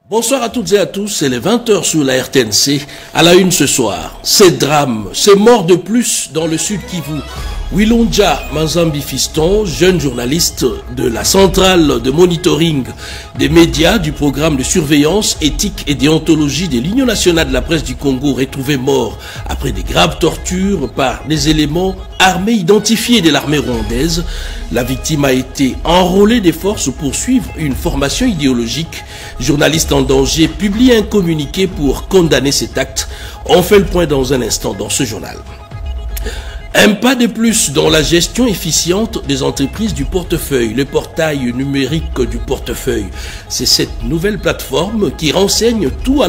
Bonsoir à toutes et à tous, c'est les 20h sur la RTNC. À la une ce soir, ces drames, ces morts de plus dans le sud Kivu. Wilonja Manzambi Fiston, jeune journaliste de la centrale de monitoring des médias du programme de surveillance, éthique et déontologie de l'Union nationale de la presse du Congo, retrouvé mort après des graves tortures par des éléments armés identifiés de l'armée rwandaise. La victime a été enrôlée des forces pour suivre une formation idéologique. Journaliste en danger publie un communiqué pour condamner cet acte. On fait le point dans un instant dans ce journal. Un pas de plus dans la gestion efficiente des entreprises du portefeuille, le portail numérique du portefeuille. C'est cette nouvelle plateforme qui renseigne tout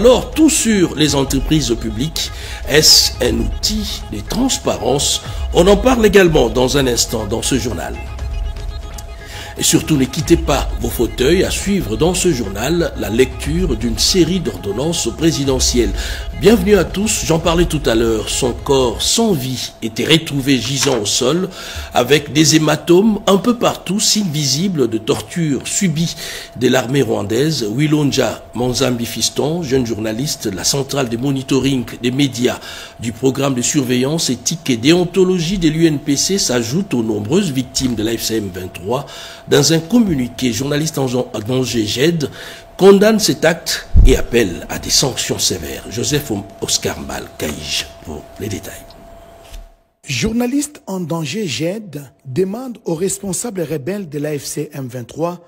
sur les entreprises publiques. Est-ce un outil de transparence? On en parle également dans un instant dans ce journal. Et surtout, ne quittez pas vos fauteuils à suivre dans ce journal la lecture d'une série d'ordonnances présidentielles. Bienvenue à tous, j'en parlais tout à l'heure, son corps sans vie était retrouvé gisant au sol avec des hématomes un peu partout, signes visibles de torture subie de l'armée rwandaise. Wilonja Manzambi Fiston, jeune journaliste de la centrale de monitoring des médias du programme de surveillance éthique et déontologie de l'UNPC, s'ajoute aux nombreuses victimes de l'AFCM 23. Dans un communiqué, journaliste en danger GED condamne cet acte et appelle à des sanctions sévères. Joseph Oscar Mal Kaïj pour les détails. Journaliste en danger GED demande aux responsables rebelles de l'AFC M23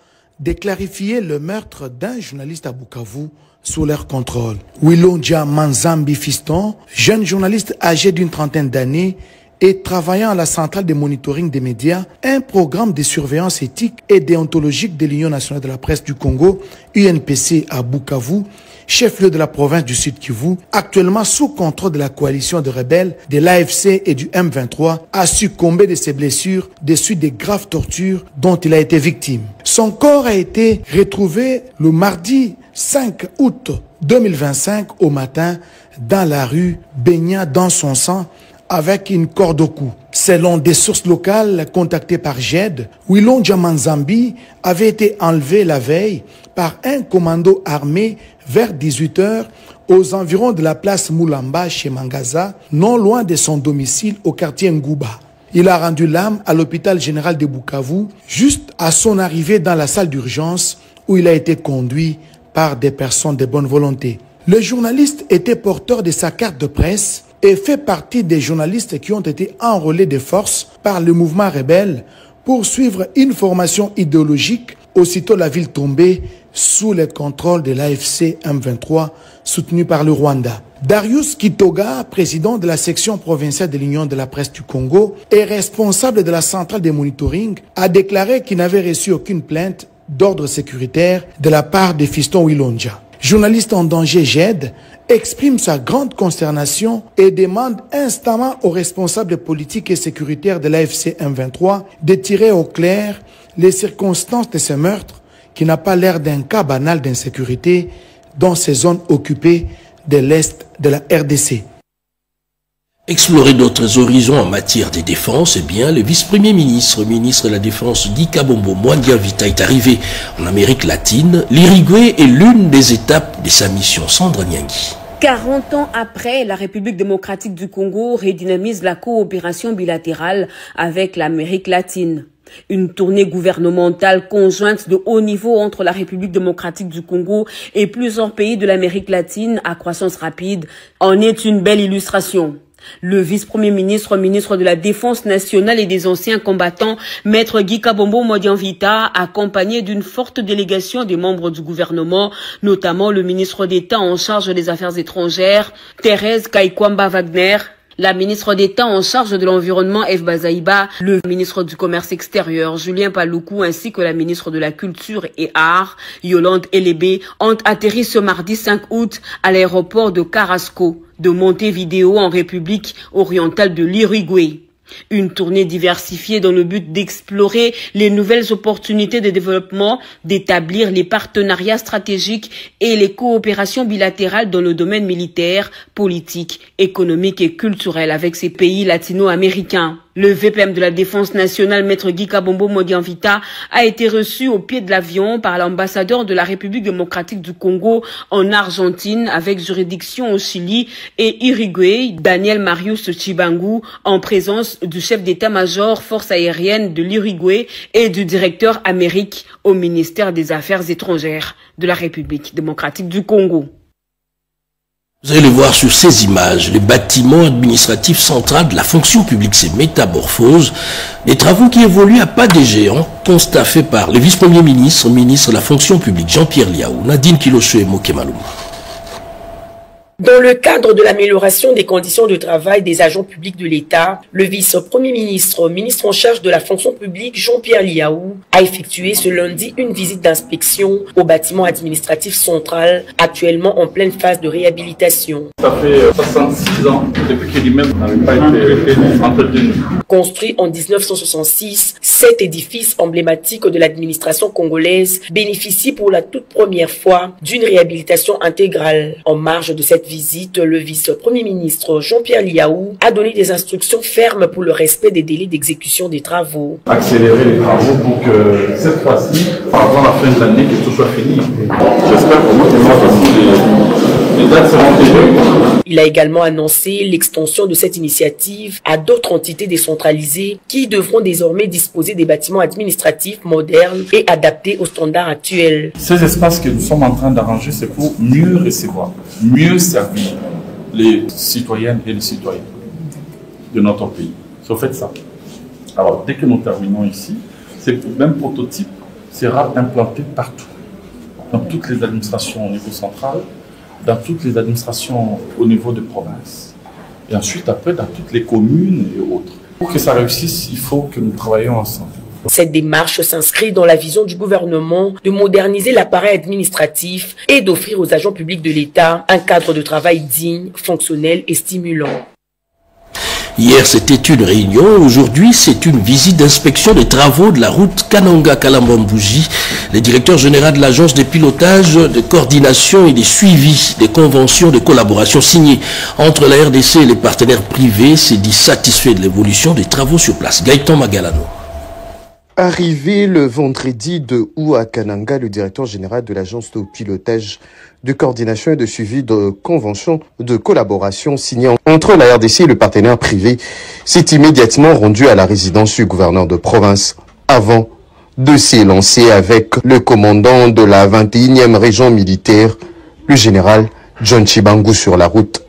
de clarifier le meurtre d'un journaliste à Bukavu sous leur contrôle. Wilonja Manzambi Fiston, jeune journaliste âgé d'une trentaine d'années, et travaillant à la centrale de monitoring des médias, un programme de surveillance éthique et déontologique de l'Union nationale de la presse du Congo, UNPC à Bukavu, chef-lieu de la province du Sud Kivu, actuellement sous contrôle de la coalition de rebelles de l'AFC et du M23, a succombé de ses blessures des suites des graves tortures dont il a été victime. Son corps a été retrouvé le mardi 5 août 2025 au matin dans la rue, baignant dans son sang, avec une corde au cou. Selon des sources locales contactées par GED, Wilonja Manzambi avait été enlevé la veille par un commando armé vers 18h aux environs de la place Moulamba chez Mangaza, non loin de son domicile au quartier Ngouba. Il a rendu l'âme à l'hôpital général de Bukavu juste à son arrivée dans la salle d'urgence où il a été conduit par des personnes de bonne volonté. Le journaliste était porteur de sa carte de presse et fait partie des journalistes qui ont été enrôlés de force par le mouvement rebelle pour suivre une formation idéologique aussitôt la ville tombée sous le contrôle de l'AFC M23 soutenu par le Rwanda. Darius Kitoga, président de la section provinciale de l'Union de la presse du Congo et responsable de la centrale de monitoring, a déclaré qu'il n'avait reçu aucune plainte d'ordre sécuritaire de la part de Fiston Wilonja. Journaliste en danger GED, exprime sa grande consternation et demande instamment aux responsables politiques et sécuritaires de l'AFC M23 de tirer au clair les circonstances de ce meurtre qui n'a pas l'air d'un cas banal d'insécurité dans ces zones occupées de l'Est de la RDC. Explorer d'autres horizons en matière de défense, eh bien, le vice-premier ministre de la Défense, Guy Kabombo Mwandiavita, est arrivé en Amérique latine. L'Uruguay est l'une des étapes de sa mission. Sandra Nyangui. 40 ans après, la République démocratique du Congo redynamise la coopération bilatérale avec l'Amérique latine. Une tournée gouvernementale conjointe de haut niveau entre la République démocratique du Congo et plusieurs pays de l'Amérique latine à croissance rapide en est une belle illustration. Le vice-premier ministre, ministre de la Défense nationale et des anciens combattants, maître Guy Kabombo Mwandiavita, accompagné d'une forte délégation des membres du gouvernement, notamment le ministre d'État en charge des Affaires étrangères, Thérèse Kaikwamba Wagner, la ministre d'État en charge de l'environnement, Eve Bazaïba, le ministre du Commerce extérieur, Julien Paluku, ainsi que la ministre de la Culture et Arts, Yolande Elébé, ont atterri ce mardi 5 août à l'aéroport de Carrasco, de Montevideo en République orientale de l'Uruguay. Une tournée diversifiée dans le but d'explorer les nouvelles opportunités de développement, d'établir les partenariats stratégiques et les coopérations bilatérales dans le domaine militaire, politique, économique et culturel avec ces pays latino-américains. Le VPM de la Défense nationale, Maître Guy Kabombo Modianvita, a été reçu au pied de l'avion par l'ambassadeur de la République démocratique du Congo en Argentine, avec juridiction au Chili et Uruguay, Daniel Marius Chibangu, en présence du chef d'état-major force aérienne de l'Uruguay et du directeur Amérique au ministère des Affaires étrangères de la République démocratique du Congo. Vous allez le voir sur ces images, le bâtiment administratif central de la fonction publique, ses métamorphoses, des travaux qui évoluent à pas des géants, constat fait par le vice-premier ministre, ministre de la fonction publique, Jean-Pierre Liaou, Nadine Kiloche et Mokemaloum. Dans le cadre de l'amélioration des conditions de travail des agents publics de l'État, le vice-premier ministre, ministre en charge de la fonction publique, Jean-Pierre Liaou, a effectué ce lundi une visite d'inspection au bâtiment administratif central, actuellement en pleine phase de réhabilitation. Ça fait 66 ans depuis que l'immeuble n'avait pas été entretenu. Construit en 1966, cet édifice emblématique de l'administration congolaise bénéficie pour la toute première fois d'une réhabilitation intégrale. En marge de cette visite, le vice-premier ministre Jean-Pierre Liaou a donné des instructions fermes pour le respect des délais d'exécution des travaux. Accélérer les travaux pour que cette fois-ci, avant la fin de l'année, que tout soit fini. J'espère vraiment que les dates seront tenues. Il a également annoncé l'extension de cette initiative à d'autres entités décentralisées qui devront désormais disposer des bâtiments administratifs modernes et adaptés aux standards actuels. Ces espaces que nous sommes en train d'arranger, c'est pour mieux recevoir, mieux servir les citoyennes et les citoyens de notre pays. C'est au fait ça. Alors, dès que nous terminons ici, ce même prototype sera implanté partout, dans toutes les administrations au niveau central, dans toutes les administrations au niveau de province, et ensuite après dans toutes les communes et autres. Pour que ça réussisse, il faut que nous travaillions ensemble. Cette démarche s'inscrit dans la vision du gouvernement de moderniser l'appareil administratif et d'offrir aux agents publics de l'État un cadre de travail digne, fonctionnel et stimulant. Hier, c'était une réunion. Aujourd'hui, c'est une visite d'inspection des travaux de la route Kananga-Kalambambouji. Le directeur général de l'agence de pilotage, de coordination et de suivi des conventions de collaboration signées entre la RDC et les partenaires privés s'est dit satisfait de l'évolution des travaux sur place. Gaëtan Magalano. Arrivé le vendredi 2 août à Kananga, le directeur général de l'agence de pilotage de coordination et de suivi de conventions de collaboration signées entre la RDC et le partenaire privé s'est immédiatement rendu à la résidence du gouverneur de province avant de s'élancer avec le commandant de la 21e région militaire, le général John Chibangu, sur la route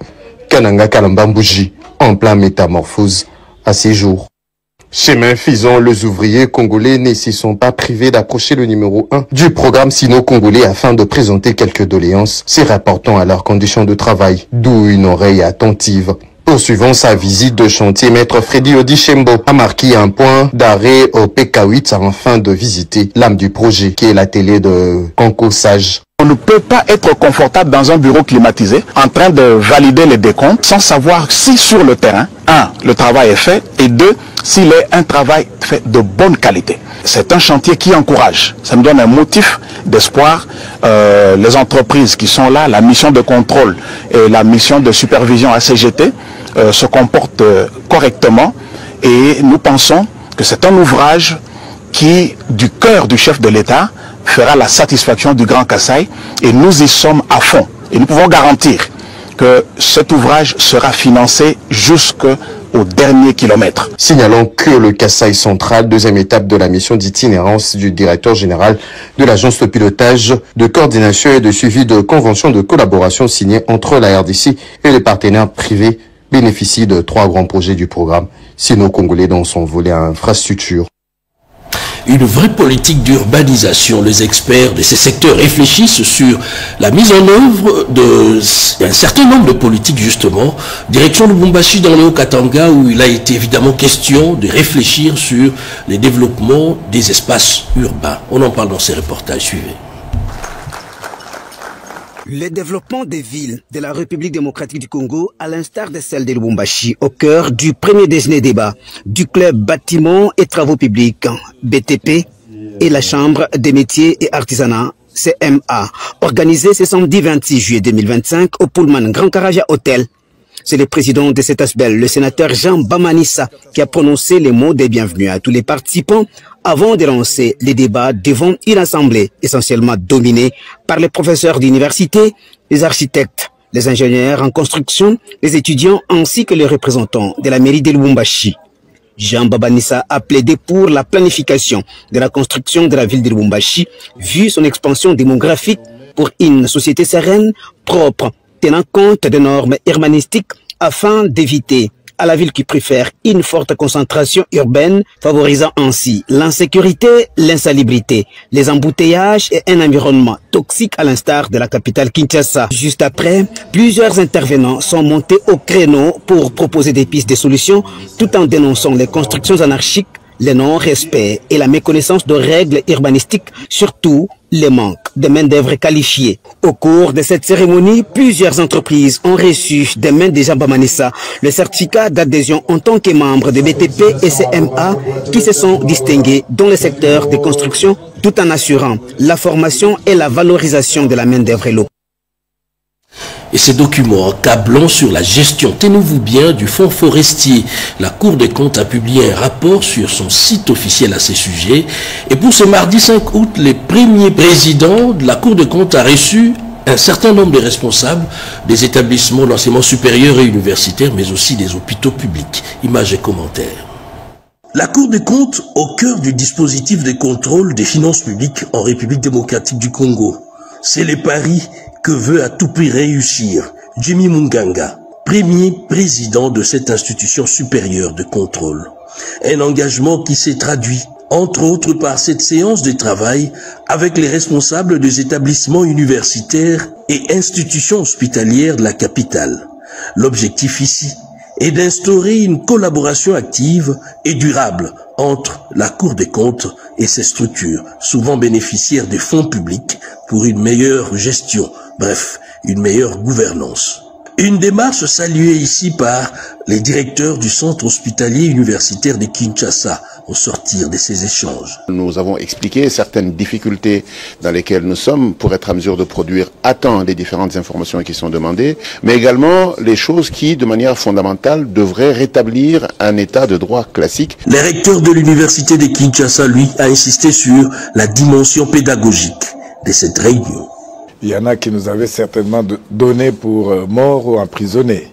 Kananga-Kalambambouji, en plein métamorphose à ses jours. Chemin faisant, les ouvriers congolais ne s'y sont pas privés d'approcher le numéro 1 du programme sino-congolais afin de présenter quelques doléances se rapportant à leurs conditions de travail, d'où une oreille attentive. Poursuivant sa visite de chantier, Maître Freddy Odichembo a marqué un point d'arrêt au PK8 afin de visiter l'âme du projet, qui est l'atelier de concorsage. On ne peut pas être confortable dans un bureau climatisé en train de valider les décomptes sans savoir si sur le terrain, 1, le travail est fait, et 2, s'il est un travail fait de bonne qualité. C'est un chantier qui encourage. Ça me donne un motif d'espoir. Les entreprises qui sont là, la mission de contrôle et la mission de supervision ACGT se comportent correctement, et nous pensons que c'est un ouvrage qui, du cœur du chef de l'État, fera la satisfaction du Grand Kasaï, et nous y sommes à fond. Et nous pouvons garantir que cet ouvrage sera financé jusqu'au dernier kilomètre. Signalons que le Kasaï central, deuxième étape de la mission d'itinérance du directeur général de l'agence de pilotage, de coordination et de suivi de conventions de collaboration signées entre la RDC et les partenaires privés, bénéficie de 3 grands projets du programme sino-congolais dans son volet infrastructure. Une vraie politique d'urbanisation. Les experts de ces secteurs réfléchissent sur la mise en œuvre d'un certain nombre de politiques, justement. Direction de Lubumbashi dans le Haut-Katanga, où il a été évidemment question de réfléchir sur les développements des espaces urbains. On en parle dans ces reportages. Suivez. Le développement des villes de la République démocratique du Congo, à l'instar de celle de Lubumbashi, au cœur du premier déjeuner débat du club bâtiments et travaux publics, BTP, et la Chambre des métiers et artisanat, CMA, organisé ce samedi 26 juillet 2025 au Pullman Grand Karaja Hotel. C'est le président de cet ASBEL, le sénateur Jean Bamanissa, qui a prononcé les mots des bienvenus à tous les participants avant de lancer les débats devant une assemblée essentiellement dominée par les professeurs d'université, les architectes, les ingénieurs en construction, les étudiants ainsi que les représentants de la mairie de Lubumbashi. Jean Babanissa a plaidé pour la planification de la construction de la ville de Lubumbashi, vu son expansion démographique, pour une société sereine, propre, tenant compte des normes urbanistiques afin d'éviter à la ville qui préfère une forte concentration urbaine, favorisant ainsi l'insécurité, l'insalubrité, les embouteillages et un environnement toxique à l'instar de la capitale Kinshasa. Juste après, plusieurs intervenants sont montés au créneau pour proposer des pistes de solutions tout en dénonçant les constructions anarchiques, le non-respect et la méconnaissance de règles urbanistiques, surtout les manques de main-d'œuvre qualifiée. Au cours de cette cérémonie, plusieurs entreprises ont reçu des mains de Jean Bamanissa le certificat d'adhésion en tant que membres de BTP et CMA qui se sont distingués dans le secteur des constructions tout en assurant la formation et la valorisation de la main-d'œuvre locale. Et ces documents accablants sur la gestion, tenez-vous bien, du fonds forestier. La Cour des comptes a publié un rapport sur son site officiel à ces sujets. Et pour ce mardi 5 août, le premier président de la Cour des comptes a reçu un certain nombre de responsables des établissements d'enseignement supérieur et universitaire, mais aussi des hôpitaux publics. Images et commentaires. La Cour des comptes au cœur du dispositif de contrôle des finances publiques en République démocratique du Congo. C'est le pari que veut à tout prix réussir Jimmy Munganga, premier président de cette institution supérieure de contrôle. Un engagement qui s'est traduit, entre autres, par cette séance de travail avec les responsables des établissements universitaires et institutions hospitalières de la capitale. L'objectif ici est d'instaurer une collaboration active et durable entre la Cour des comptes et ses structures, souvent bénéficiaires des fonds publics, pour une meilleure gestion, bref, une meilleure gouvernance. Une démarche saluée ici par les directeurs du centre hospitalier universitaire de Kinshasa au sortir de ces échanges. Nous avons expliqué certaines difficultés dans lesquelles nous sommes pour être à mesure de produire à temps les différentes informations qui sont demandées, mais également les choses qui, de manière fondamentale, devraient rétablir un état de droit classique. Le recteur de l'université de Kinshasa, lui, a insisté sur la dimension pédagogique de cette réunion. Il y en a qui nous avaient certainement donné pour morts ou emprisonnés,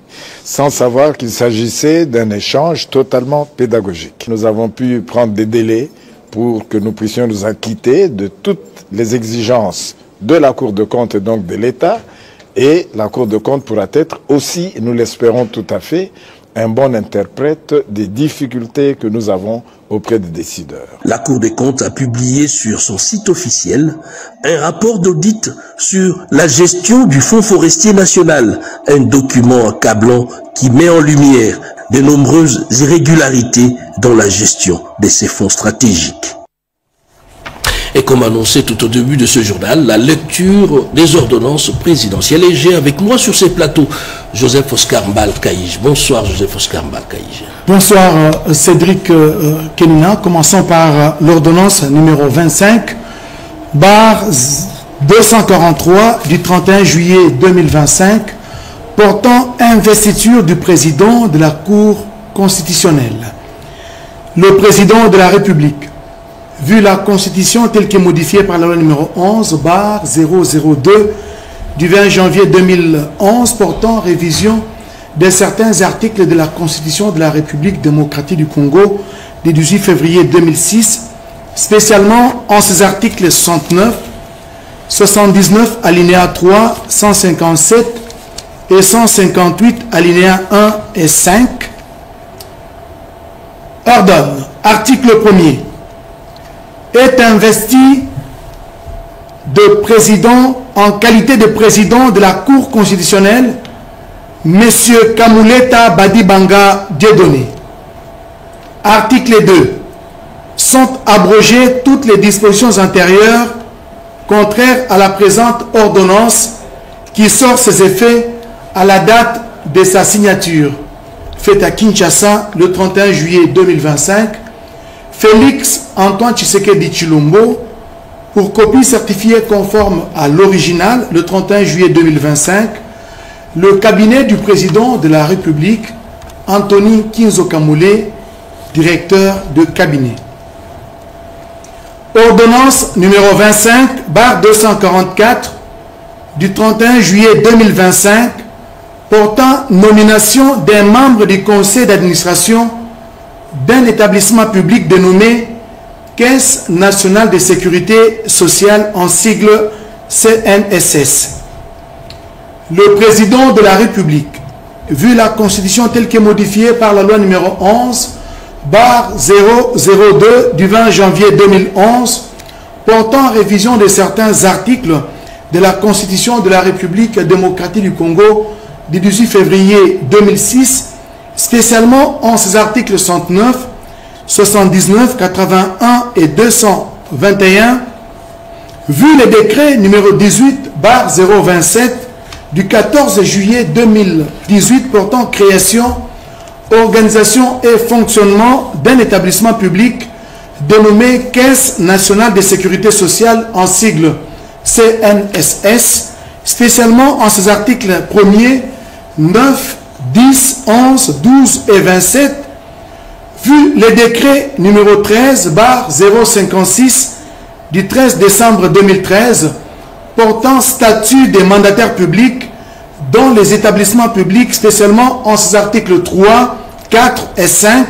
sans savoir qu'il s'agissait d'un échange totalement pédagogique. Nous avons pu prendre des délais pour que nous puissions nous acquitter de toutes les exigences de la Cour de compte et donc de l'État, et la Cour de compte pourra être aussi, nous l'espérons tout à fait, un bon interprète des difficultés que nous avons auprès des décideurs. La Cour des comptes a publié sur son site officiel un rapport d'audit sur la gestion du Fonds forestier national, un document accablant qui met en lumière de nombreuses irrégularités dans la gestion de ces fonds stratégiques. Et comme annoncé tout au début de ce journal, la lecture des ordonnances présidentielles. Et j'ai avec moi sur ces plateaux Joseph Oscar Mbalkaïj. Bonsoir Joseph Oscar Mbalkaïj. Bonsoir Cédric Kenina. Commençons par l'ordonnance numéro 25, barre 243 du 31 juillet 2025, portant investiture du président de la Cour constitutionnelle. Le président de la République, vu la Constitution telle que modifiée par la loi numéro 11, barre 002 du 20 janvier 2011 portant révision de certains articles de la Constitution de la République démocratique du Congo du 18 février 2006, spécialement en ces articles 69, 79 alinéa 3, 157 et 158 alinéa 1 et 5, ordonne, article 1er, est investi de président en qualité de président de la Cour constitutionnelle M. Kamuleta Badibanga Dieudonné. Article 2. Sont abrogées toutes les dispositions antérieures contraires à la présente ordonnance qui sort ses effets à la date de sa signature, faite à Kinshasa le 31 juillet 2025, Félix Antoine Tshisekedi Tshilombo, pour copie certifiée conforme à l'original le 31 juillet 2025, le cabinet du président de la République, Anthony Kinzo Kamule, directeur de cabinet. Ordonnance numéro 25/244 du 31 juillet 2025 portant nomination d'un membre du conseil d'administration d'un établissement public dénommé Caisse nationale de sécurité sociale en sigle CNSS. Le président de la République, vu la Constitution telle que modifiée par la loi numéro 11/002 du 20 janvier 2011 portant révision de certains articles de la Constitution de la République démocratique du Congo du 18 février 2006, spécialement en ses articles 69, 79, 81 et 221, vu le décret numéro 18/027 du 14 juillet 2018 portant création, organisation et fonctionnement d'un établissement public dénommé Caisse nationale de sécurité sociale en sigle CNSS, spécialement en ses articles 1er, 9, 10, 11, 12 et 27, vu le décret numéro 13/056 du 13 décembre 2013 portant statut des mandataires publics dans les établissements publics, spécialement en ses articles 3, 4 et 5,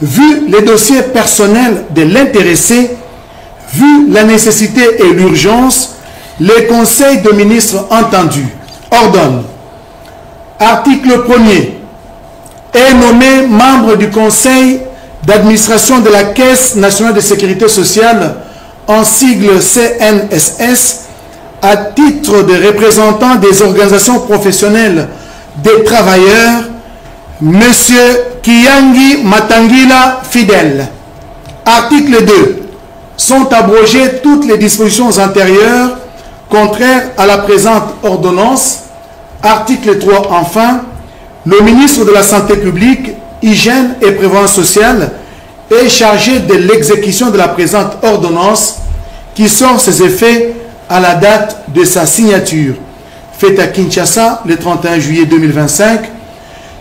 vu les dossiers personnels de l'intéressé, vu la nécessité et l'urgence, les conseils de ministres entendus ordonnent. Article 1er. Est nommé membre du conseil d'administration de la Caisse nationale de sécurité sociale en sigle CNSS à titre de représentant des organisations professionnelles des travailleurs, M. Kiyangi Matangila Fidèle. Article 2. Sont abrogées toutes les dispositions antérieures contraires à la présente ordonnance. Article 3. Enfin, le ministre de la Santé publique, Hygiène et Prévoyance sociale est chargé de l'exécution de la présente ordonnance qui sort ses effets à la date de sa signature. Faite à Kinshasa le 31 juillet 2025,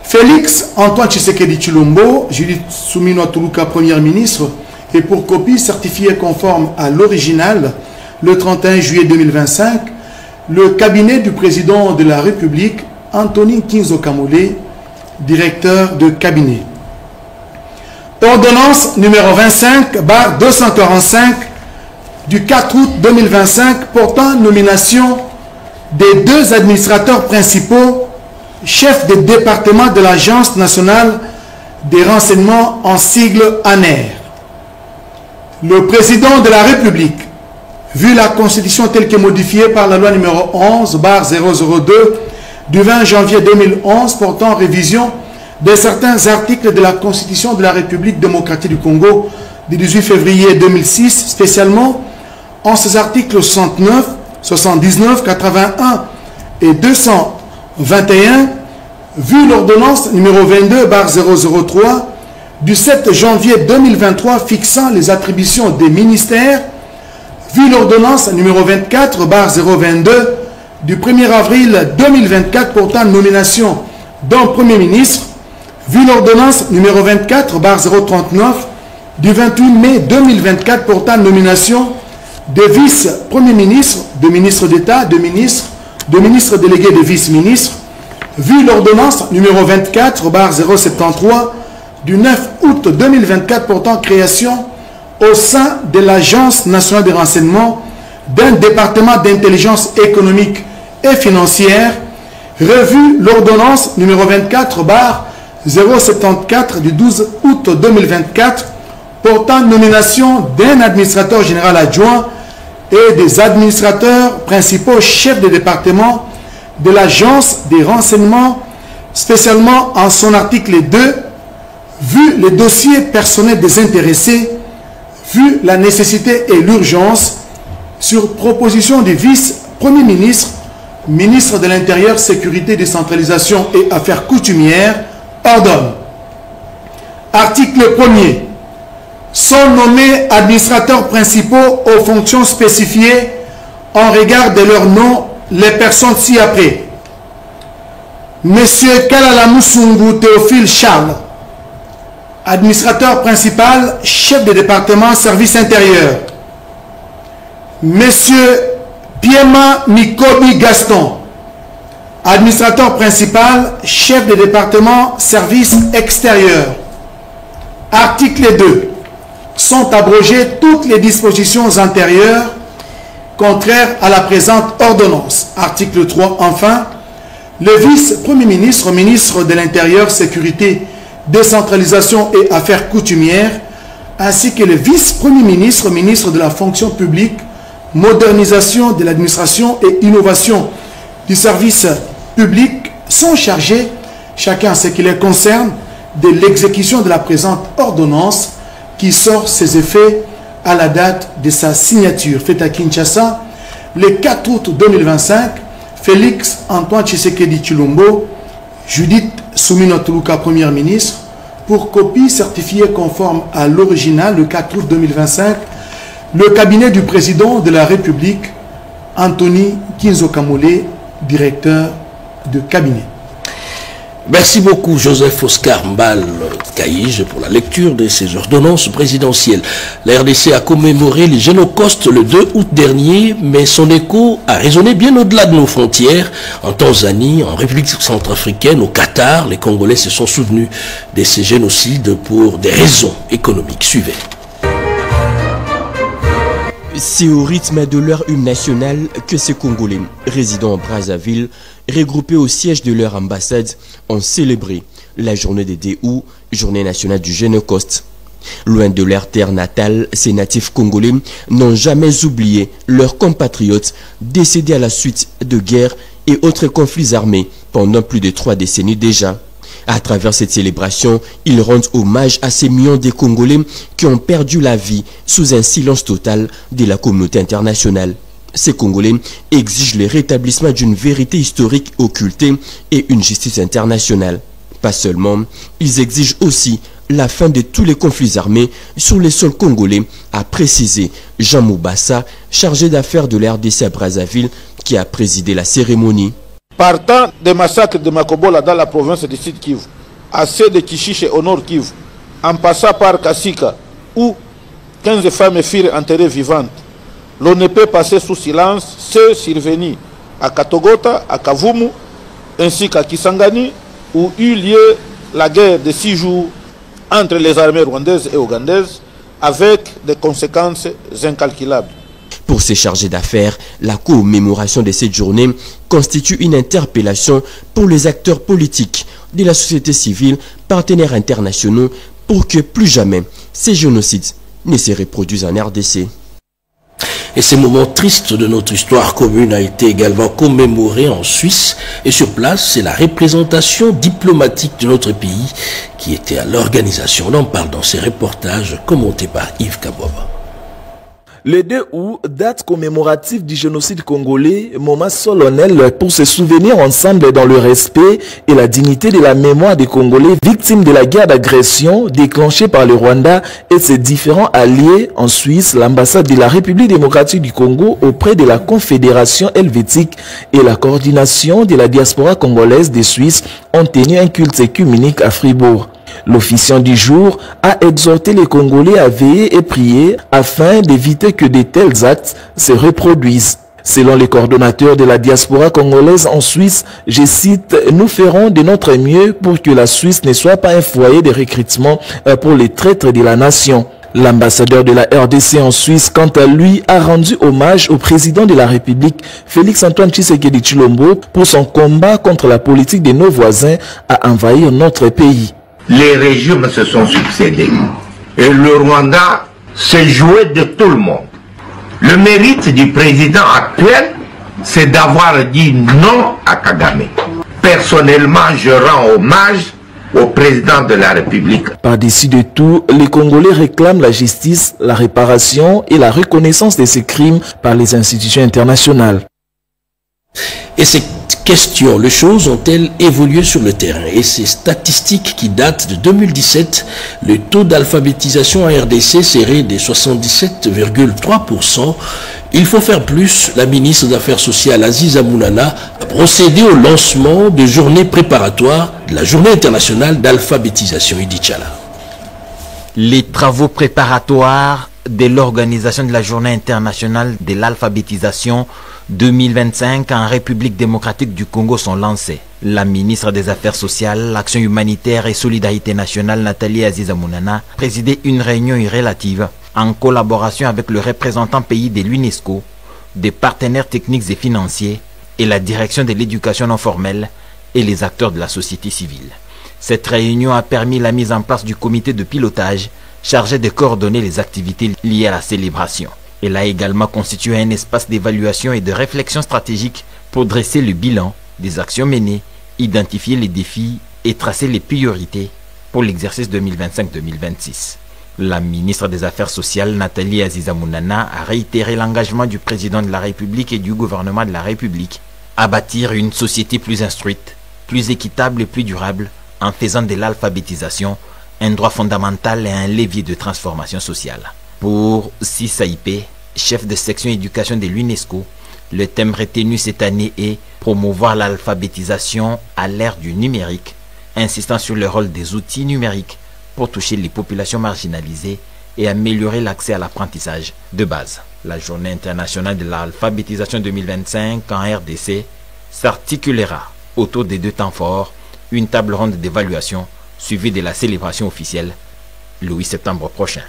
Félix Antoine Tshisekedi Tshilombo, Judith Suminwa Tuluka, Premier ministre, et pour copie certifiée conforme à l'original le 31 juillet 2025, le cabinet du président de la République, Anthony Kinzo Kamule, directeur de cabinet. Ordonnance numéro 25/245 du 4 août 2025 portant nomination des deux administrateurs principaux, chefs de département de l'Agence nationale des renseignements en sigle ANER. Le président de la République, vu la Constitution telle que modifiée par la loi numéro 11/002 du 20 janvier 2011 portant révision de certains articles de la Constitution de la République démocratique du Congo du 18 février 2006, spécialement en ses articles 69, 79, 81 et 221, vu l'ordonnance numéro 22/003 du 7 janvier 2023 fixant les attributions des ministères, vu l'ordonnance numéro 24/022 du 1er avril 2024 portant nomination d'un Premier ministre, vu l'ordonnance numéro 24/039 du 28 mai 2024 portant nomination de vice-premier ministre, de ministre d'État, de ministre délégué, de vice-ministre, vu l'ordonnance numéro 24/073 du 9 août 2024 portant création au sein de l'Agence nationale de renseignement d'un département d'intelligence économique et financière, revu l'ordonnance numéro 24/074 du 12 août 2024 portant nomination d'un administrateur général adjoint et des administrateurs principaux chefs de département de l'Agence des renseignements, spécialement en son article 2, vu les dossiers personnels des intéressés, vu la nécessité et l'urgence, sur proposition du vice-premier ministre, ministre de l'Intérieur, Sécurité, Décentralisation et Affaires coutumières, ordonne. Article 1er. Sont nommés administrateurs principaux aux fonctions spécifiées en regard de leur nom les personnes ci-après. Monsieur Kalala Musungu Théophile Charles, administrateur principal, chef de département, service intérieur. Monsieur Piema Mikobi Gaston, administrateur principal, chef de département, service extérieur. Article 2. Sont abrogées toutes les dispositions antérieures contraires à la présente ordonnance. Article 3. Enfin, le vice-premier ministre, ministre de l'Intérieur, Sécurité, Décentralisation et Affaires coutumières, ainsi que le vice-premier ministre, ministre de la fonction publique, modernisation de l'administration et innovation du service public, sont chargés, chacun ce qui les concerne, de l'exécution de la présente ordonnance qui sort ses effets à la date de sa signature. Faite à Kinshasa, le 4 août 2025, Félix Antoine Tshisekedi Tshilombo, Judith Soumino Tuluka, Première ministre, pour copie certifiée conforme à l'original le 4 août 2025, le cabinet du président de la République, Anthony Kinzo Kamole, directeur de cabinet. Merci beaucoup Joseph Oscar Mbal Kaïge pour la lecture de ces ordonnances présidentielles. La RDC a commémoré les Génocost le 2 août dernier, mais son écho a résonné bien au-delà de nos frontières. En Tanzanie, en République centrafricaine, au Qatar, les Congolais se sont souvenus de ces génocides pour des raisons économiques. Suivez. C'est au rythme de leur hymne national que ces Congolais, résidant en Brazzaville, regroupés au siège de leur ambassade, ont célébré la journée des 2 août, journée nationale du Génocost. Loin de leur terre natale, ces natifs congolais n'ont jamais oublié leurs compatriotes décédés à la suite de guerres et autres conflits armés pendant plus de 3 décennies déjà. À travers cette célébration, ils rendent hommage à ces millions de Congolais qui ont perdu la vie sous un silence total de la communauté internationale. Ces Congolais exigent le rétablissement d'une vérité historique occultée et une justice internationale. Pas seulement, ils exigent aussi la fin de tous les conflits armés sur les sols congolais, a précisé Jean Moubassa, chargé d'affaires de la RDC à Brazzaville, qui a présidé la cérémonie. Partant des massacres de Makobola dans la province du Sud Kivu, à ceux de Kishiche au Nord Kivu, en passant par Kasika, où 15 femmes furent enterrées vivantes, l'on ne peut passer sous silence ceux survenus à Katogota, à Kavumu, ainsi qu'à Kisangani, où eut lieu la guerre de 6 jours entre les armées rwandaises et ougandaises, avec des conséquences incalculables. Pour ces chargés d'affaires, la commémoration de cette journée constitue une interpellation pour les acteurs politiques de la société civile, partenaires internationaux, pour que plus jamais ces génocides ne se reproduisent en RDC. Et ces moments tristes de notre histoire commune a été également commémoré en Suisse. Et sur place, c'est la représentation diplomatique de notre pays qui était à l'organisation. On en parle dans ces reportages commentés par Yves Kabouaba. Le 2 août, date commémorative du génocide congolais, moment solennel pour se souvenir ensemble dans le respect et la dignité de la mémoire des Congolais victimes de la guerre d'agression déclenchée par le Rwanda et ses différents alliés. En Suisse, l'ambassade de la République démocratique du Congo auprès de la Confédération helvétique et la coordination de la diaspora congolaise des Suisses ont tenu un culte œcuménique à Fribourg. L'officiant du jour a exhorté les Congolais à veiller et prier afin d'éviter que de tels actes se reproduisent. Selon les coordonnateurs de la diaspora congolaise en Suisse, je cite, « Nous ferons de notre mieux pour que la Suisse ne soit pas un foyer de recrutement pour les traîtres de la nation. » L'ambassadeur de la RDC en Suisse, quant à lui, a rendu hommage au président de la République, Félix Antoine Tshisekedi Tshilombo, pour son combat contre la politique de nos voisins à envahir notre pays. Les régimes se sont succédés et le Rwanda s'est joué de tout le monde. Le mérite du président actuel, c'est d'avoir dit non à Kagame. Personnellement, je rends hommage au président de la République. Par-dessus de tout, les Congolais réclament la justice, la réparation et la reconnaissance de ces crimes par les institutions internationales. Et cette Question, les choses ont-elles évolué sur le terrain? Et ces statistiques qui datent de 2017, le taux d'alphabétisation en RDC serait de 77,3%. Il faut faire plus. La ministre des Affaires sociales, Aziza Mounana, a procédé au lancement de journées préparatoires de la Journée internationale d'alphabétisation. Idi Tchala. Les travaux préparatoires de l'organisation de la Journée internationale de l'alphabétisation 2025 en République démocratique du Congo sont lancés. La ministre des Affaires sociales, l'Action humanitaire et Solidarité nationale, Nathalie Aziza Mounana, a présidé une réunion relative en collaboration avec le représentant pays de l'UNESCO, des partenaires techniques et financiers et la direction de l'éducation non formelle et les acteurs de la société civile. Cette réunion a permis la mise en place du comité de pilotage chargé de coordonner les activités liées à la célébration. Elle a également constitué un espace d'évaluation et de réflexion stratégique pour dresser le bilan des actions menées, identifier les défis et tracer les priorités pour l'exercice 2025-2026. La ministre des Affaires sociales, Nathalie Aziza Mounana, a réitéré l'engagement du président de la République et du gouvernement de la République à bâtir une société plus instruite, plus équitable et plus durable en faisant de l'alphabétisation un droit fondamental et un levier de transformation sociale. Pour Sissaipé, chef de section éducation de l'UNESCO, le thème retenu cette année est « Promouvoir l'alphabétisation à l'ère du numérique », insistant sur le rôle des outils numériques pour toucher les populations marginalisées et améliorer l'accès à l'apprentissage de base. La Journée internationale de l'alphabétisation 2025 en RDC s'articulera autour des deux temps forts, une table ronde d'évaluation suivie de la célébration officielle le 8 septembre prochain.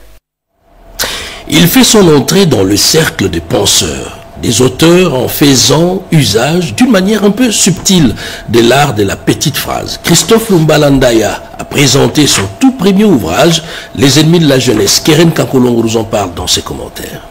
Il fait son entrée dans le cercle des penseurs, des auteurs en faisant usage d'une manière un peu subtile de l'art de la petite phrase. Christophe Lumbalandaya a présenté son tout premier ouvrage, Les ennemis de la jeunesse. Keren Kankolongo nous en parle dans ses commentaires.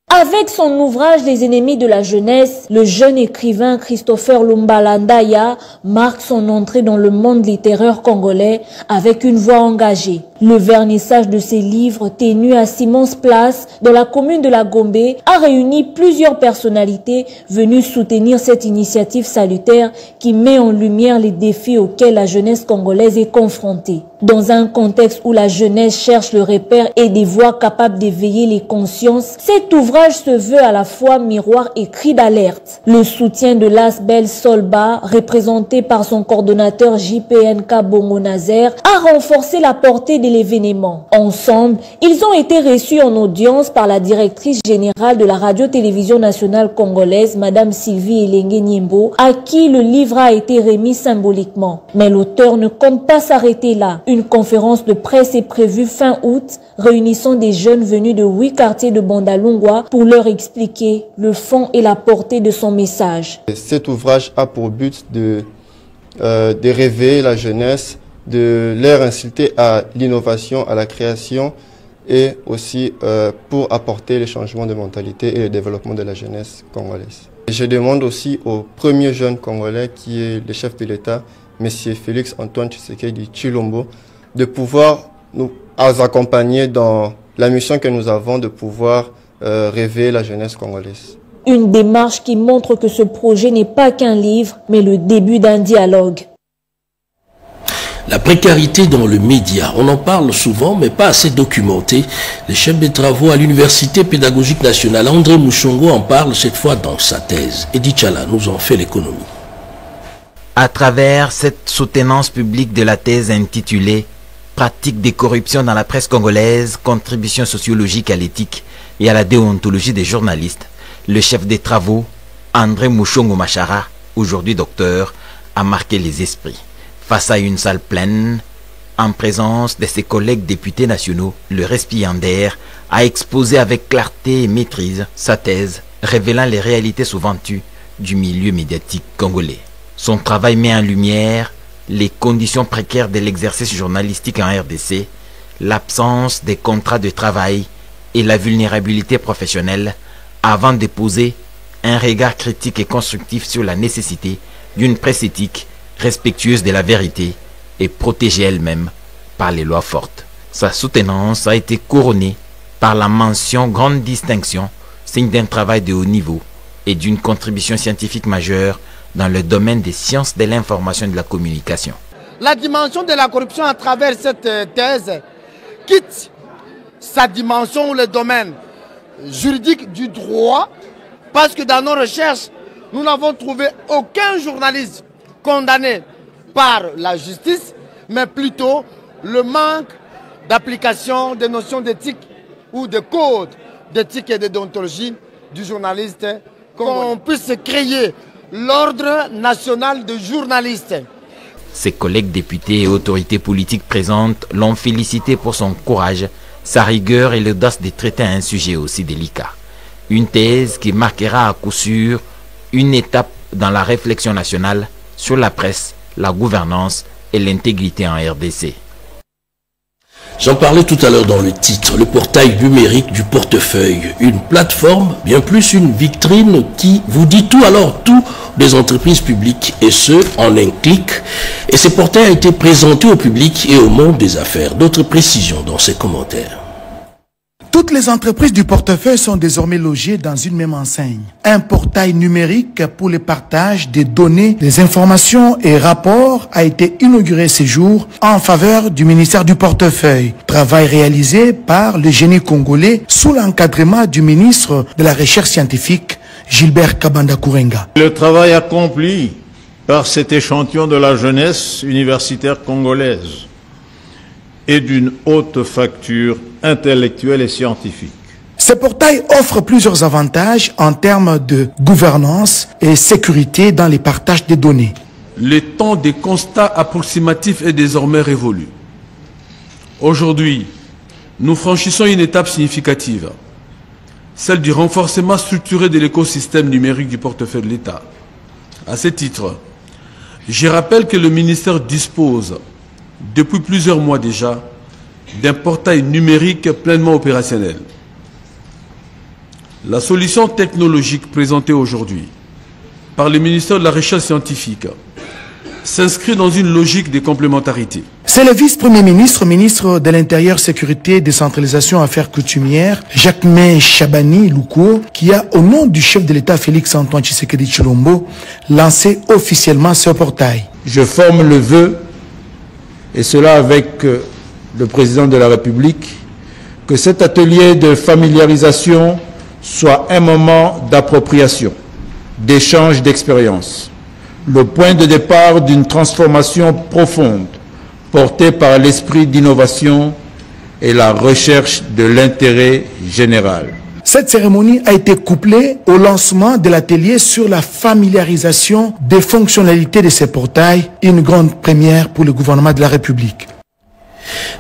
Avec son ouvrage Les ennemis de la jeunesse, le jeune écrivain Christopher Lumbalandaya marque son entrée dans le monde littéraire congolais avec une voix engagée. Le vernissage de ses livres, tenu à Simons Place, dans la commune de la Gombe, a réuni plusieurs personnalités venues soutenir cette initiative salutaire qui met en lumière les défis auxquels la jeunesse congolaise est confrontée. Dans un contexte où la jeunesse cherche le repère et des voix capables d'éveiller les consciences, cet ouvrage se veut à la fois miroir et cri d'alerte. Le soutien de l'Asbel Solba, représenté par son coordonnateur JPNK Bongo Nazer, a renforcé la portée de l'événement. Ensemble, ils ont été reçus en audience par la directrice générale de la radio-télévision nationale congolaise, Madame Sylvie Elenge Niembo, à qui le livre a été remis symboliquement. Mais l'auteur ne compte pas s'arrêter là. Une conférence de presse est prévue fin août, réunissant des jeunes venus de 8 quartiers de Bandalungwa pour leur expliquer le fond et la portée de son message. Cet ouvrage a pour but de réveiller la jeunesse, de leur inciter à l'innovation, à la création et aussi pour apporter les changements de mentalité et le développement de la jeunesse congolaise. Je demande aussi au premier jeune congolais qui est le chef de l'État, M. Félix Antoine Tshisekedi Tshilombo, de pouvoir nous accompagner dans la mission que nous avons de pouvoir réveiller la jeunesse congolaise. Une démarche qui montre que ce projet n'est pas qu'un livre, mais le début d'un dialogue. La précarité dans le média, on en parle souvent, mais pas assez documenté. Le chef de travaux à l'Université pédagogique nationale, André Mouchongo, en parle cette fois dans sa thèse. Edi Tchala nous en fait l'économie. À travers cette soutenance publique de la thèse intitulée « Pratique des corruptions dans la presse congolaise, contribution sociologique à l'éthique et à la déontologie des journalistes », le chef des travaux, André Mouchongo Machara, aujourd'hui docteur, a marqué les esprits. Face à une salle pleine, en présence de ses collègues députés nationaux, le récipiendaire a exposé avec clarté et maîtrise sa thèse, révélant les réalités souvent tues du milieu médiatique congolais. Son travail met en lumière les conditions précaires de l'exercice journalistique en RDC, l'absence des contrats de travail et la vulnérabilité professionnelle, avant de poser un regard critique et constructif sur la nécessité d'une presse éthique respectueuse de la vérité et protégée elle-même par les lois fortes. Sa soutenance a été couronnée par la mention grande distinction, signe d'un travail de haut niveau, et d'une contribution scientifique majeure dans le domaine des sciences de l'information et de la communication. La dimension de la corruption à travers cette thèse quitte sa dimension ou le domaine juridique du droit, parce que dans nos recherches, nous n'avons trouvé aucun journaliste condamné par la justice, mais plutôt le manque d'application des notions d'éthique ou de code d'éthique et de déontologie du journaliste, qu'on puisse créer l'ordre national de journalistes. Ses collègues députés et autorités politiques présentes l'ont félicité pour son courage, sa rigueur et l'audace de traiter un sujet aussi délicat. Une thèse qui marquera à coup sûr une étape dans la réflexion nationale sur la presse, la gouvernance et l'intégrité en RDC. J'en parlais tout à l'heure dans le titre, le portail numérique du portefeuille, une plateforme, bien plus une vitrine qui vous dit tout, alors tout des entreprises publiques, et ce, en un clic. Et ce portail a été présenté au public et au monde des affaires. D'autres précisions dans ces commentaires. Toutes les entreprises du portefeuille sont désormais logées dans une même enseigne. Un portail numérique pour le partage des données, des informations et rapports a été inauguré ces jours en faveur du ministère du portefeuille. Travail réalisé par le génie congolais sous l'encadrement du ministre de la Recherche scientifique, Gilbert Kabanda Kourenga. Le travail accompli par cet échantillon de la jeunesse universitaire congolaise est d'une haute facture intellectuelle et scientifique. Ce portail offre plusieurs avantages en termes de gouvernance et sécurité dans les partages des données. Le temps des constats approximatifs est désormais révolu. Aujourd'hui, nous franchissons une étape significative, celle du renforcement structuré de l'écosystème numérique du portefeuille de l'État. À ce titre, je rappelle que le ministère dispose, depuis plusieurs mois déjà, d'un portail numérique pleinement opérationnel. La solution technologique présentée aujourd'hui par le ministère de la Recherche scientifique s'inscrit dans une logique de complémentarité. C'est le vice-premier ministre, ministre de l'Intérieur, Sécurité, Décentralisation, Affaires coutumières, Jacquemain Chabani Louko, qui a, au nom du chef de l'État Félix-Antoine Tshisekedi Tshilombo, lancé officiellement ce portail. Je forme le vœu, et cela avec le président de la République, que cet atelier de familiarisation soit un moment d'appropriation, d'échange d'expériences, le point de départ d'une transformation profonde portée par l'esprit d'innovation et la recherche de l'intérêt général. Cette cérémonie a été couplée au lancement de l'atelier sur la familiarisation des fonctionnalités de ces portails, une grande première pour le gouvernement de la République.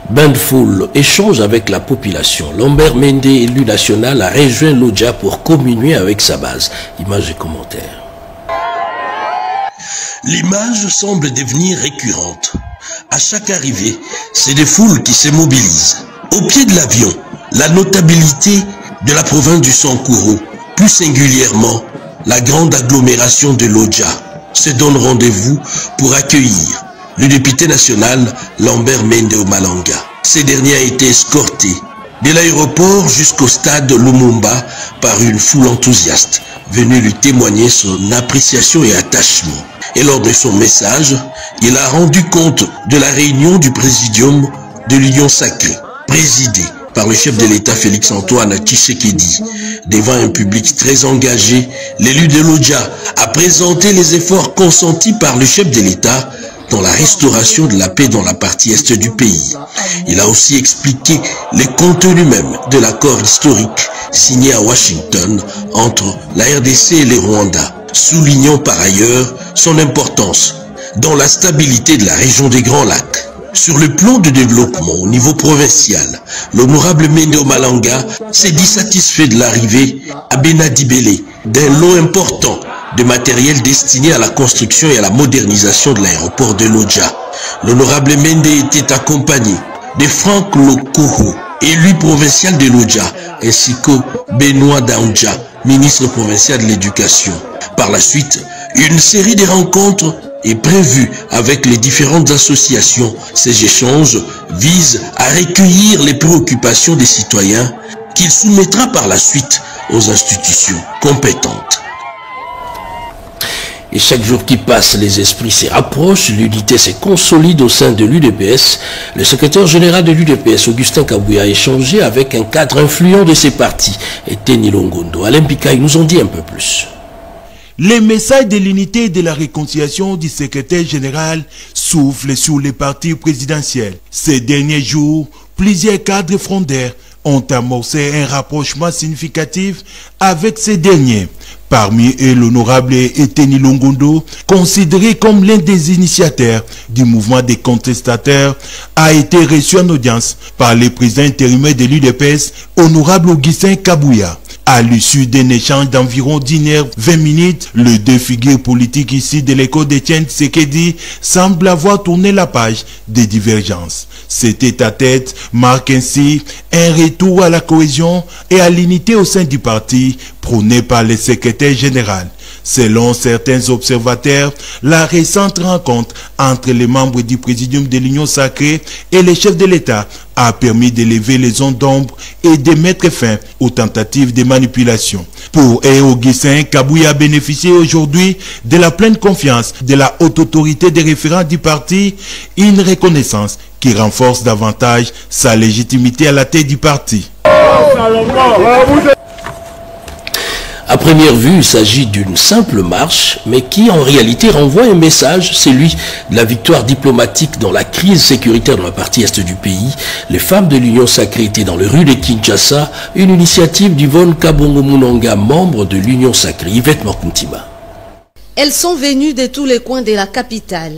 Bain de foule, échange avec la population. Lambert Mende, élu national, a rejoint l'Odja pour communier avec sa base. Images et commentaires. L'image semble devenir récurrente. À chaque arrivée, c'est des foules qui se mobilisent. Au pied de l'avion, la notabilité de la province du Sankuru, plus singulièrement la grande agglomération de l'Odja, se donne rendez-vous pour accueillir le député national Lambert Mende Omalanga. Ce dernier a été escorté de l'aéroport jusqu'au stade Lumumba par une foule enthousiaste venue lui témoigner son appréciation et attachement. Et lors de son message, il a rendu compte de la réunion du présidium de l'Union sacrée, présidée par le chef de l'État Félix-Antoine Tshisekedi. Devant un public très engagé, l'élu de l'Odja a présenté les efforts consentis par le chef de l'État dans la restauration de la paix dans la partie est du pays. Il a aussi expliqué les contenus même de l'accord historique signé à Washington entre la RDC et le Rwanda, soulignant par ailleurs son importance dans la stabilité de la région des Grands Lacs. Sur le plan de développement au niveau provincial, l'honorable Mende Omalanga s'est dit satisfait de l'arrivée à Benadibele d'un lot important de matériel destiné à la construction et à la modernisation de l'aéroport de l'Odja. L'honorable Mende était accompagné de Franck Lokoho, élu provincial de l'Odja, ainsi que Benoît Daoudja, ministre provincial de l'Éducation. Par la suite, une série de rencontres est prévue avec les différentes associations. Ces échanges visent à recueillir les préoccupations des citoyens qu'il soumettra par la suite aux institutions compétentes. Et chaque jour qui passe, les esprits se rapprochent, l'unité se consolide au sein de l'UDPS. Le secrétaire général de l'UDPS, Augustin Kabouya, a échangé avec un cadre influent de ces partis, et Teni Longondo. Alain Pikaï nous en dit un peu plus. Les messages de l'unité et de la réconciliation du secrétaire général soufflent sur les partis présidentiels. Ces derniers jours, plusieurs cadres frondaires ont amorcé un rapprochement significatif avec ces derniers. Parmi eux, l'honorable Teni Longondo, considéré comme l'un des initiateurs du mouvement des contestataires, a été reçu en audience par le président intérimaire de l'UDPS, honorable Augustin Kabouya. À l'issue d'un échange d'environ 10h20 minutes, les deux figures politiques ici de l'école d'Etienne Tshisekedi semblent avoir tourné la page des divergences. Cet tête-à-tête marque ainsi un retour à la cohésion et à l'unité au sein du parti prôné par le secrétaire général. Selon certains observateurs, la récente rencontre entre les membres du présidium de l'Union sacrée et les chefs de l'État a permis d'élever les ondes d'ombre et de mettre fin aux tentatives de manipulation. Pour Augustin Kabouya a bénéficié aujourd'hui de la pleine confiance de la haute autorité des référents du parti, une reconnaissance qui renforce davantage sa légitimité à la tête du parti. À première vue, il s'agit d'une simple marche, mais qui en réalité renvoie un message, celui de la victoire diplomatique dans la crise sécuritaire dans la partie est du pays. Les femmes de l'Union sacrée étaient dans les rues de Kinshasa, une initiative d'Yvonne Kabongo Munonga, membre de l'Union sacrée. Yvette Mokuntima. Elles sont venues de tous les coins de la capitale.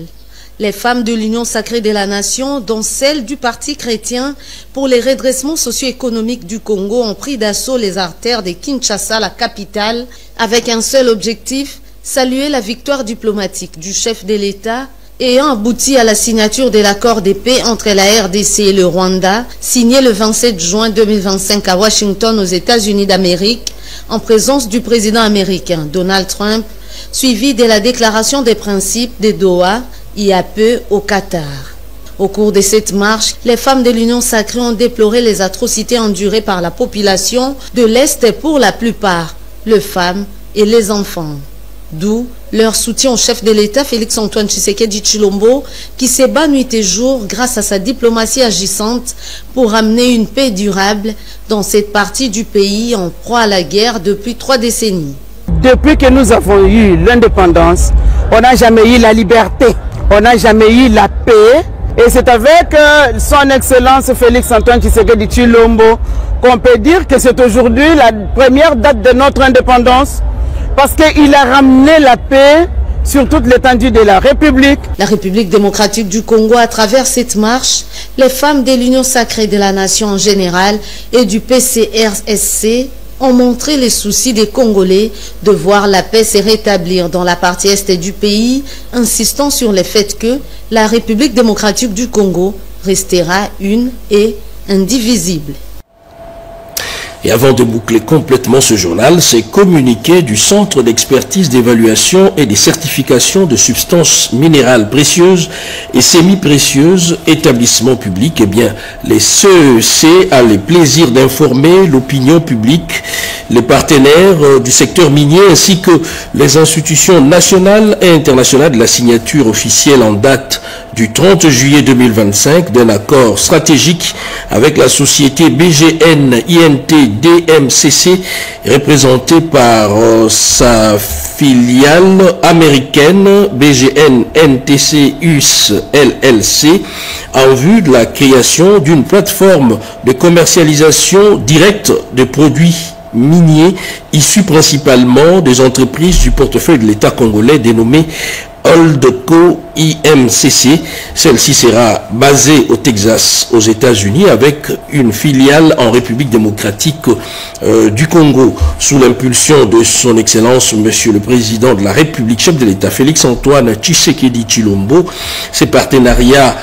Les femmes de l'Union sacrée de la nation, dont celle du Parti chrétien pour les redressements socio-économiques du Congo, ont pris d'assaut les artères de Kinshasa, la capitale, avec un seul objectif, saluer la victoire diplomatique du chef de l'État ayant abouti à la signature de l'accord de paix entre la RDC et le Rwanda, signé le 27 juin 2025 à Washington aux États-Unis d'Amérique, en présence du président américain Donald Trump, suivi de la déclaration des principes de Doha, il y a peu au Qatar. Au cours de cette marche, les femmes de l'Union sacrée ont déploré les atrocités endurées par la population de l'Est pour la plupart, les femmes et les enfants. D'où leur soutien au chef de l'État Félix-Antoine Tshisekedi Tshilombo qui se bat nuit et jour grâce à sa diplomatie agissante pour amener une paix durable dans cette partie du pays en proie à la guerre depuis 3 décennies. Depuis que nous avons eu l'indépendance, on n'a jamais eu la liberté. On n'a jamais eu la paix et c'est avec son Excellence Félix-Antoine Tshisekedi Tshilombo qu'on peut dire que c'est aujourd'hui la première date de notre indépendance parce qu'il a ramené la paix sur toute l'étendue de la République. La République démocratique du Congo, à travers cette marche, les femmes de l'Union sacrée de la nation en général et du PCRSC ont montré les soucis des Congolais de voir la paix se rétablir dans la partie est du pays, insistant sur le fait que la République démocratique du Congo restera une et indivisible. Et avant de boucler complètement ce journal, c'est communiqué du Centre d'expertise d'évaluation et des certifications de substances minérales précieuses et semi-précieuses, établissement public. Eh bien, les CEC a le plaisir d'informer l'opinion publique, les partenaires du secteur minier ainsi que les institutions nationales et internationales de la signature officielle en date du 30 juillet 2025 d'un accord stratégique avec la société BGN INT DMCC représentée par sa filiale américaine BGN NTC US LLC en vue de la création d'une plateforme de commercialisation directe de produits miniers issus principalement des entreprises du portefeuille de l'État congolais dénommé Holdco IMCC. Celle-ci sera basée au Texas, aux États-Unis, avec une filiale en République démocratique du Congo, sous l'impulsion de son Excellence, Monsieur le Président de la République, chef de l'État, Félix-Antoine Tshisekedi Tshilombo. Ces partenariats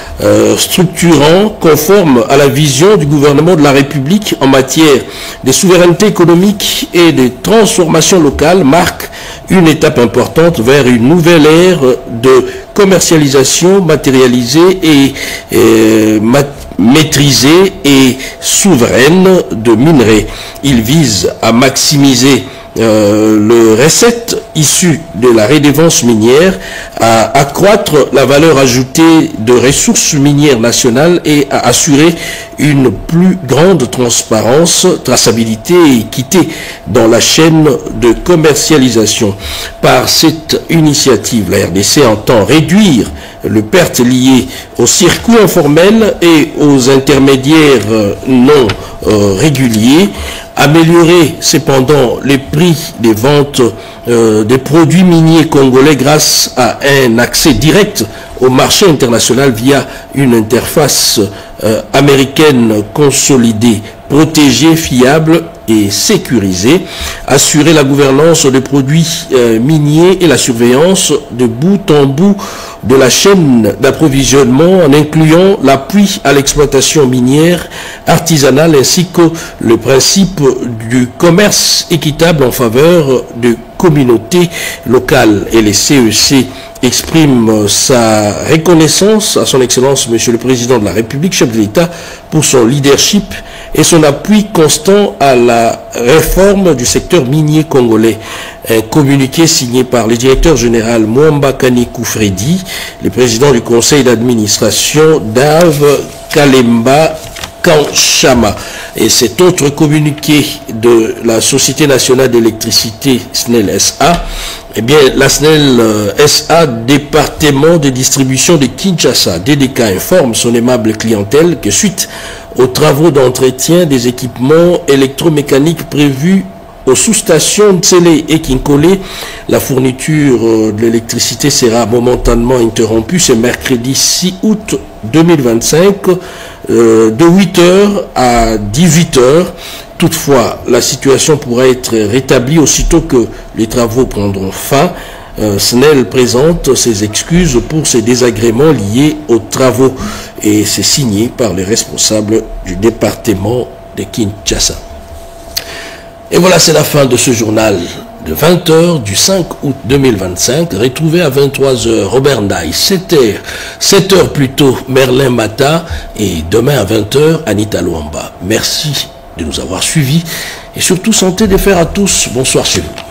structurants, conformes à la vision du gouvernement de la République en matière de souveraineté économique et de transformation locale, marquent une étape importante vers une nouvelle ère de commercialisation matérialisée et maîtrisée et souveraine de minerais. Il vise à maximiser les recettes issus de la redevance minière à accroître la valeur ajoutée de ressources minières nationales et à assurer une plus grande transparence, traçabilité et équité dans la chaîne de commercialisation. Par cette initiative, la RDC entend réduire les pertes liées aux circuits informels et aux intermédiaires non réguliers, améliorer cependant les prix des ventes des produits miniers congolais grâce à un accès direct au marché international via une interface américaine consolidée, protégée, fiable et sécurisée, assurer la gouvernance des produits miniers et la surveillance de bout en bout de la chaîne d'approvisionnement en incluant l'appui à l'exploitation minière artisanale ainsi que le principe du commerce équitable en faveur de communautés locales. Et les CEC exprime sa reconnaissance à son Excellence Monsieur le Président de la République, chef de l'État, pour son leadership et son appui constant à la réforme du secteur minier congolais. Un communiqué signé par le directeur général Mwamba Kanikou Freddy, le président du conseil d'administration Dave Kalemba Kanchama. Et cet autre communiqué de la Société nationale d'électricité SNEL SA, eh bien, la SNEL SA, département de distribution de Kinshasa, DDK, informe son aimable clientèle que suite aux travaux d'entretien des équipements électromécaniques prévus aux sous-stations Tsele et Kinkole, la fourniture de l'électricité sera momentanément interrompue ce mercredi 6 août 2025 de 8h à 18h. Toutefois, la situation pourra être rétablie aussitôt que les travaux prendront fin. SNEL présente ses excuses pour ces désagréments liés aux travaux et c'est signé par les responsables du département de Kinshasa. Et voilà, c'est la fin de ce journal de 20h du 5 août 2025. Retrouvez à 23h Robert Ndaï, 7h plus tôt Merlin Mata et demain à 20h Anita Luamba. Merci de nous avoir suivis et surtout santé de fer à tous. Bonsoir chez vous.